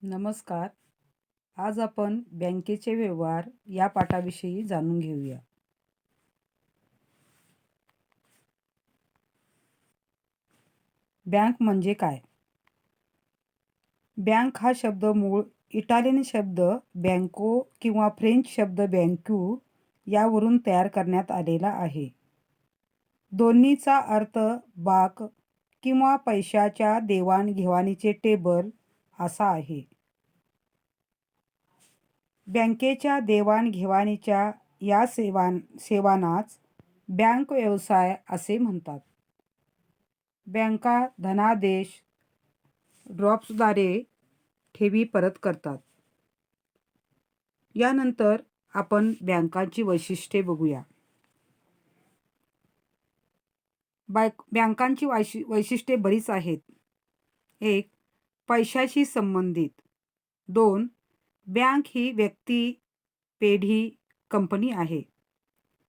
नमस्कार. आज आपण बँकेचे व्यवहार या पाठाविषयी जाणून घेऊया. बँक म्हणजे काय? बँक हा शब्द मूळ इटालियन शब्द बँको किंवा फ्रेंच शब्द बँक्यू यावरून तयार करण्यात आलेला आहे. दोन्हीचा अर्थ बाक किंवा पैशाच्या देवाणघेवाणीचे टेबल असा आहे. बँकेच्या देवाणघेवाणीच्या या सेवांनाच बँक व्यवसाय असे म्हणतात. बँका धनादेश ड्रॉप्सद्वारे ठेवी परत करतात. यानंतर आपण बँकांची वैशिष्ट्ये बघूया. बँकांची वैशिष्ट्ये बरीच आहेत. 1. पैशाशी संबंधित. 2. बँक ही व्यक्ती, पेढी, कंपनी आहे.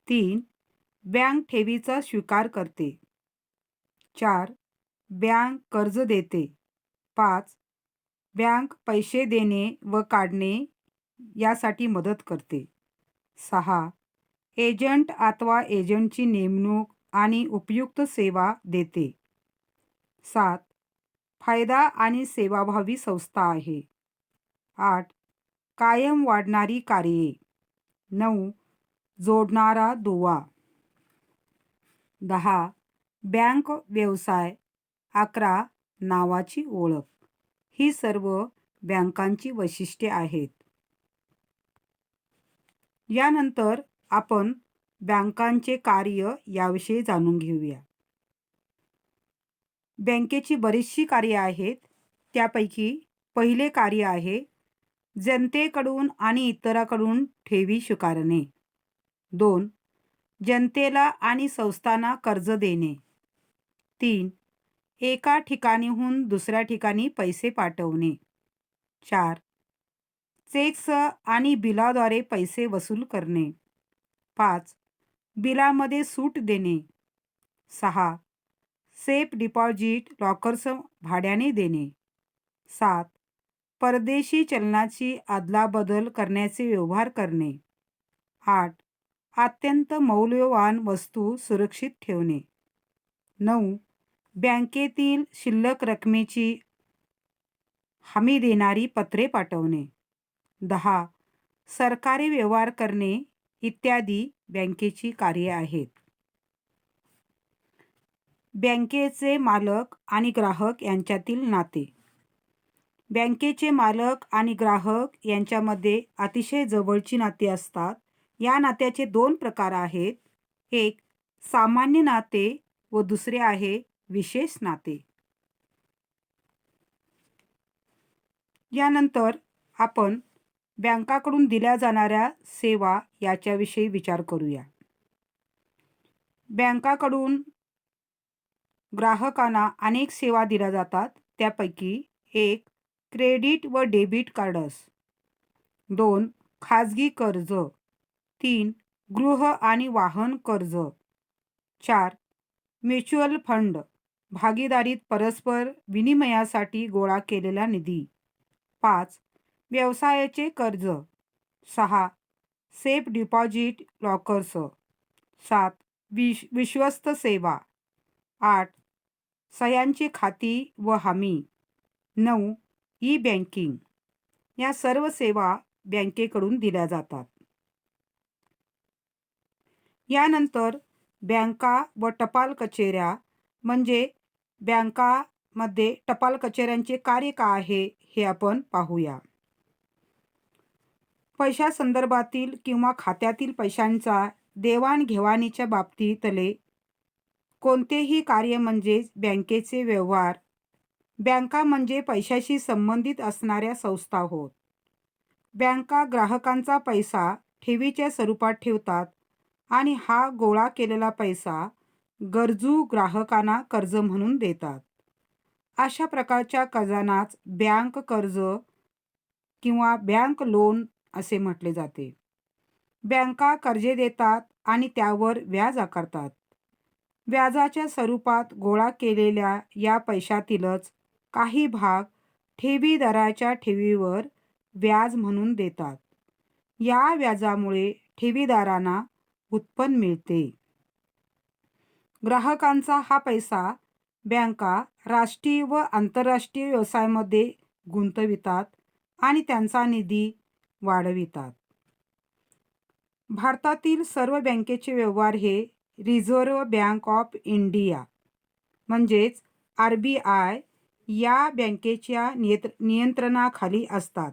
3. बँक ठेवीचा स्वीकार करते. 4. बँक कर्ज देते. 5. बँक पैसे देणे व काढणे यासाठी मदत करते. 6. एजंट अथवा एजंटची नेमणूक आणि उपयुक्त सेवा देते. 7. फायदा आणि सेवाभावी संस्था आहे. 8. कायम वाढणारी कार्ये. 9. जोडणारा दुवा. 10. बँक व्यवसाय. 11. नावाची ओळख. ही सर्व बँकांची वैशिष्ट्ये आहेत. यानंतर आपण बँकांचे कार्य याविषयी जाणून घेऊया. बँकेची बरीचशी कार्य आहेत. त्यापैकी पहिले कार्य आहे जनतेकडून आणि इतरांकडून ठेवी स्वीकारणे. 2. जनतेला आणि संस्थांना कर्ज देणे. 3. एका ठिकाणीहून दुसऱ्या ठिकाणी पैसे पाठवणे. 4. चेक्स आणि बिलाद्वारे पैसे वसूल करणे. 5. बिलामध्ये सूट देणे. 6. सेफ डिपॉझिट लॉकर्स भाड्याने देणे. 7. परदेशी चलनाची अदलाबदल करण्याचे व्यवहार करणे. 8. अत्यंत मौल्यवान वस्तू सुरक्षित ठेवणे. 9. बँकेतील शिल्लक रकमेची हमी देणारी पत्रे पाठवणे. 10. सरकारी व्यवहार करणे इत्यादी बँकेची कार्ये आहेत. बँकेचे मालक आणि ग्राहक यांच्यातील नाते. बँकेचे मालक आणि ग्राहक यांच्यामध्ये अतिशय जवळची नाती असतात. या नात्याचे 2 प्रकार आहेत. एक सामान्य नाते व दुसरे आहे विशेष नाते. यानंतर आपण बँकाकडून दिल्या जाणाऱ्या सेवा याच्याविषयी विचार करूया. बँकाकडून ग्राहकांना अनेक सेवा दिल्या जातात. त्यापैकी 1. क्रेडिट व डेबिट कार्ड्स. 2. खाजगी कर्ज. 3. गृह आणि वाहन कर्ज. 4. म्युच्युअल फंड, भागीदारीत परस्पर विनिमयासाठी गोळा केलेला निधी. 5. व्यवसायाचे कर्ज. 6. Safe deposit lockers. 7. विश्वस्त सेवा. 8. सह्यांची खाती व हमी. 9. E banking. या सर्व सेवा बँकेकडून दिल्या जातात. यानंतर बँका व टपाल कचेऱ्या म्हणजे बँकामध्ये टपाल कचेऱ्यांचे कार्य काय आहे हे आपण पाहूया. पैशासंदर्भातील किंवा खात्यातील पैशांचा देवाणघेवाणीच्या बाबतीतले कोणतेही कार्य म्हणजे बँकेचे व्यवहार. बँका म्हणजे पैशाशी संबंधित असणाऱ्या संस्था होत. बँका ग्राहकांचा पैसा ठेवीच्या स्वरूपात ठेवतात आणि हा गोळा केलेला पैसा गरजू ग्राहकांना कर्ज म्हणून देतात. अशा प्रकारच्या कर्जांनाच बँक कर्ज किंवा बँक लोन असे म्हटले जाते. बँका कर्जे देतात आणि त्यावर व्याज आकारतात. व्याजाच्या स्वरूपात गोळा केलेल्या या पैशातीलच काही भाग ठेवीदाराच्या ठेवीवर व्याज म्हणून देतात. या व्याजामुळे ठेवीदारांना उत्पन्न मिळते. ग्राहकांचा हा पैसा बँका राष्ट्रीय व आंतरराष्ट्रीय व्यवसायामध्ये गुंतवितात आणि त्यांचा निधी वाढवितात. भारतातील सर्व बँकेचे व्यवहार हे रिझर्व्ह बँक ऑफ इंडिया म्हणजेच RBI या बँकेच्या नियंत्रणाखाली असतात.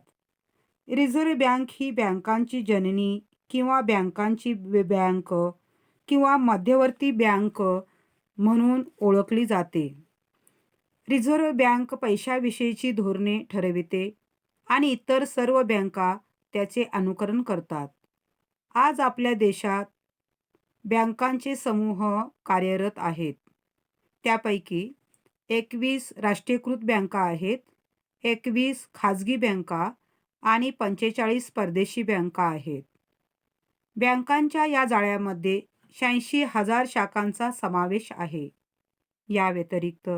रिझर्व्ह बँक ही बँकांची जननी किंवा बँकांची बँक किंवा मध्यवर्ती बँक म्हणून ओळखली जाते. रिझर्व्ह बँक पैशाविषयीची धोरणे ठरविते आणि इतर सर्व बँका त्याचे अनुकरण करतात. आज आपल्या देशात बँकांचे समूह कार्यरत आहेत. त्यापैकी 21 राष्ट्रीयकृत बँका आहेत, 21 खाजगी बँका आणि 45 परदेशी बँका आहेत. बँकांच्या या जाळ्यामध्ये 86,000 शाखांचा समावेश आहे. या व्यतिरिक्त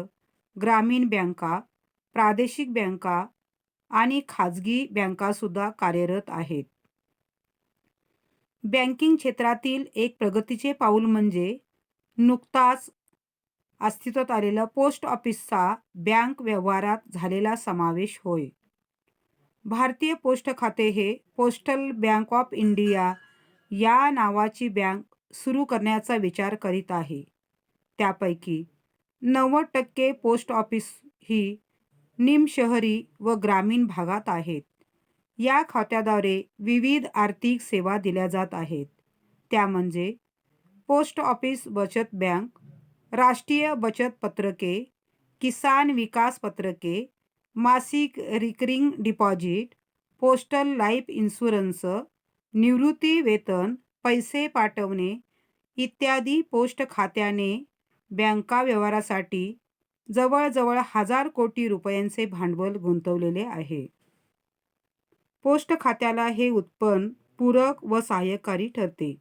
ग्रामीण बँका, प्रादेशिक बँका आणि खाजगी बँकासुद्धा कार्यरत आहेत. बँकिंग क्षेत्रातील एक प्रगतीचे पाऊल म्हणजे नुकताच अस्तित्वात आलेला पोस्ट ऑफिसचा बँक व्यवहारात झालेला समावेश होय. भारतीय पोस्ट खाते हे पोस्टल बँक ऑफ इंडिया या नावाची बँक सुरू करण्याचा विचार करीत आहे. त्यापैकी 90% पोस्ट ऑफिस ही निमशहरी व ग्रामीण भागात आहेत. या खात्याद्वारे विविध आर्थिक सेवा दिल्या जात आहेत. त्या म्हणजे पोस्ट ऑफिस बचत बँक, राष्ट्रीय बचत पत्रके, किसान विकास पत्रके, मासिक recurring deposit, postal life insurance, निवृत्ती वेतन, पैसे पाठवणे इत्यादी. पोस्ट खात्याने बँका व्यवहारासाठी जवळजवळ 1000 कोटी रुपयांचे भांडवल गुंतवलेले आहे. पोस्ट खात्याला हे उत्पन्न पूरक व सहाय्यकारी ठरते.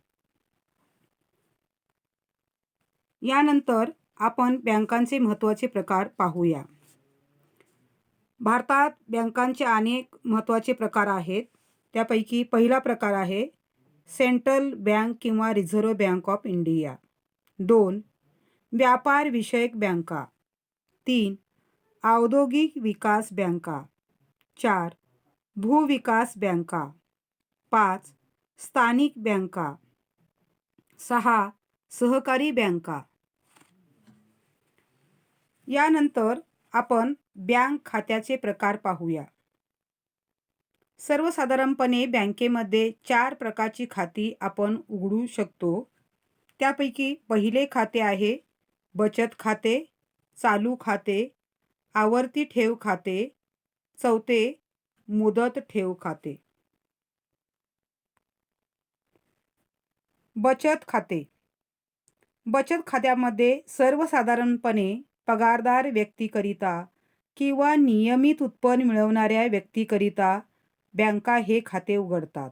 यानंतर आपण बँकांचे महत्त्वाचे प्रकार पाहूया. भारतात बँकांचे अनेक महत्त्वाचे प्रकार आहेत. त्यापैकी पहिला प्रकार आहे सेंट्रल बँक किंवा रिझर्व्ह बँक ऑफ इंडिया. 2. व्यापार विषयक बँका. 3. औद्योगिक विकास बँका. 4. भूविकास बँका. 5. स्थानिक बँका. 6. सहकारी बँका. यानंतर आपण बँक खात्याचे प्रकार पाहूया. सर्वसाधारणपणे बँकेमध्ये 4 प्रकारची खाती आपण उघडू शकतो. त्यापैकी पहिले खाते आहे बचत खाते, चालू खाते, आवर्ती ठेव खाते. 4. मुदत ठेव खाते. बचत खाते. बचत खात्यामध्ये सर्वसाधारणपणे पगारदार व्यक्तीकरिता किंवा नियमित उत्पन्न मिळवणाऱ्या व्यक्तीकरिता बँका हे खाते उघडतात.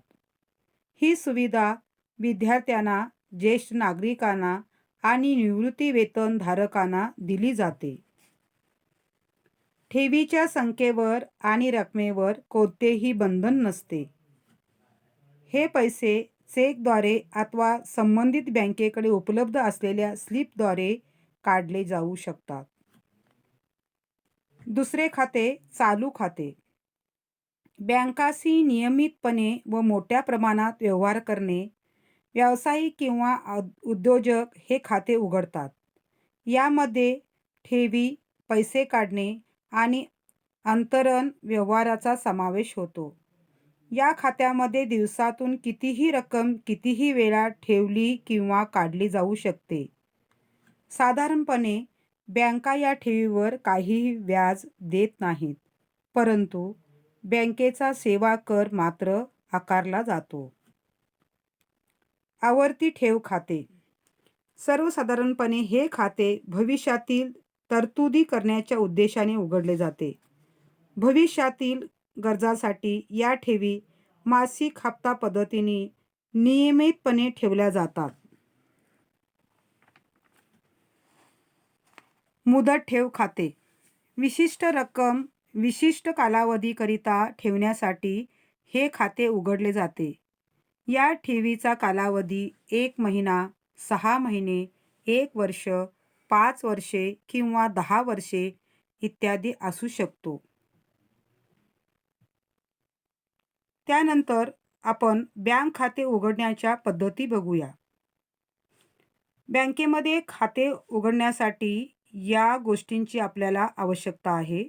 ही सुविधा विद्यार्थ्यांना, ज्येष्ठ नागरिकांना आणि निवृत्ती वेतन धारकांना दिली जाते. ठेवीच्या संख्येवर आणि रकमेवर कोणतेही बंधन नसते. हे पैसे चेकद्वारे अथवा संबंधित बँकेकडे उपलब्ध असलेल्या स्लिपद्वारे काढले जाऊ शकतात. दुसरे खाते चालू खाते. बँकाशी नियमितपणे व मोठ्या प्रमाणात व्यवहार करणे व्यावसायिक किंवा उद्योजक हे खाते उघडतात. यामध्ये ठेवी, पैसे काढणे आणि अंतरण व्यवहाराचा समावेश होतो. या खात्यामध्ये दिवसातून कितीही रक्कम कितीही वेळा ठेवली किंवा काढली जाऊ शकते. साधारणपणे बँका या ठेवीवर काहीही व्याज देत नाहीत, परंतु बँकेचा सेवा कर मात्र आकारला जातो. आवर्ती ठेव खाते. सर्वसाधारणपणे हे खाते भविष्यातील तरतुदी करण्याच्या उद्देशाने उघडले जाते. भविष्यातील गरजासाठी या ठेवी मासिक हप्ता पद्धतीने नियमितपणे ठेवल्या जातात. मुदत ठेव खाते. विशिष्ट रक्कम विशिष्ट कालावधीकरिता ठेवण्यासाठी हे खाते उघडले जाते. या ठेवीचा कालावधी 1 महिना, 6 महिने, 1 वर्ष, 5 वर्षे किंवा 10 वर्षे इत्यादी असू शकतो. त्यानंतर आपण बँक खाते उघडण्याच्या पद्धती बघूया. बँकेमध्ये खाते उघडण्यासाठी या गोष्टींची आपल्याला आवश्यकता आहे.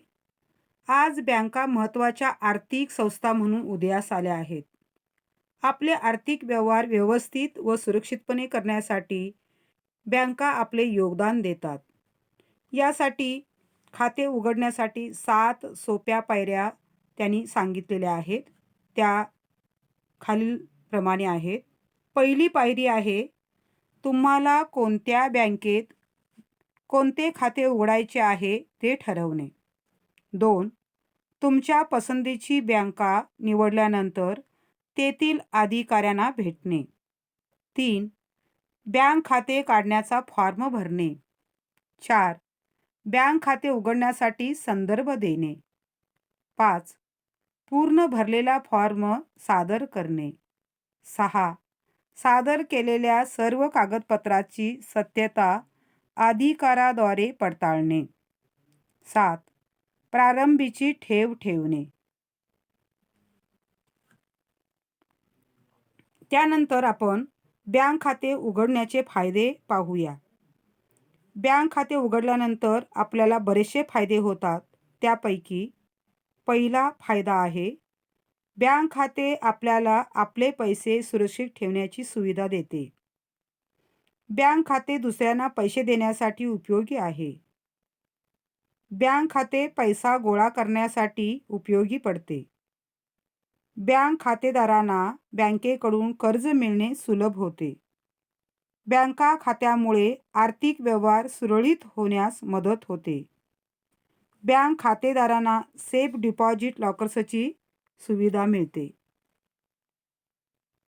आज बँका महत्त्वाच्या आर्थिक संस्था म्हणून उदयास आल्या आहेत. आपले आर्थिक व्यवहार व्यवस्थित व सुरक्षितपणे करण्यासाठी बँका आपले योगदान देतात. यासाठी खाते उघडण्यासाठी 7 सोप्या पायऱ्या त्यांनी सांगितलेल्या आहेत. त्या खालीलप्रमाणे आहेत. पहिली पायरी आहे, तुम्हाला कोणत्या बँकेत कोणते खाते उघडायचे आहे ते ठरवणे. 2. तुमच्या पसंतीची बँका निवडल्यानंतर तेथील अधिकाऱ्यांना भेटणे. 3. बँक खाते काढण्याचा फॉर्म भरणे. 4. बँक खाते उघडण्यासाठी संदर्भ देणे. 5. पूर्ण भरलेला फॉर्म सादर करणे. 6. सादर केलेल्या सर्व कागदपत्राची सत्यता अधिकाऱ्याद्वारे पडताळणे. 7. प्रारंभीची ठेव ठेवणे. त्यानंतर आपण बँक खाते उघडण्याचे फायदे पाहूया. बँक खाते उघडल्यानंतर आपल्याला बरेचसे फायदे होतात. त्यापैकी पहिला फायदा आहे, बँक खाते आपल्याला आपले पैसे सुरक्षित ठेवण्याची सुविधा देते. बँक खाते दुसऱ्यांना पैसे देण्यासाठी उपयोगी आहे. बँक खाते पैसा गोळा करण्यासाठी उपयोगी पडते. बँक खातेदारांना बँकेकडून कर्ज मिळणे सुलभ होते. बँका खात्यामुळे आर्थिक व्यवहार सुरळीत होण्यास मदत होते. बँक खातेदारांना सेफ डिपॉझिट लॉकर्सची सुविधा मिळते.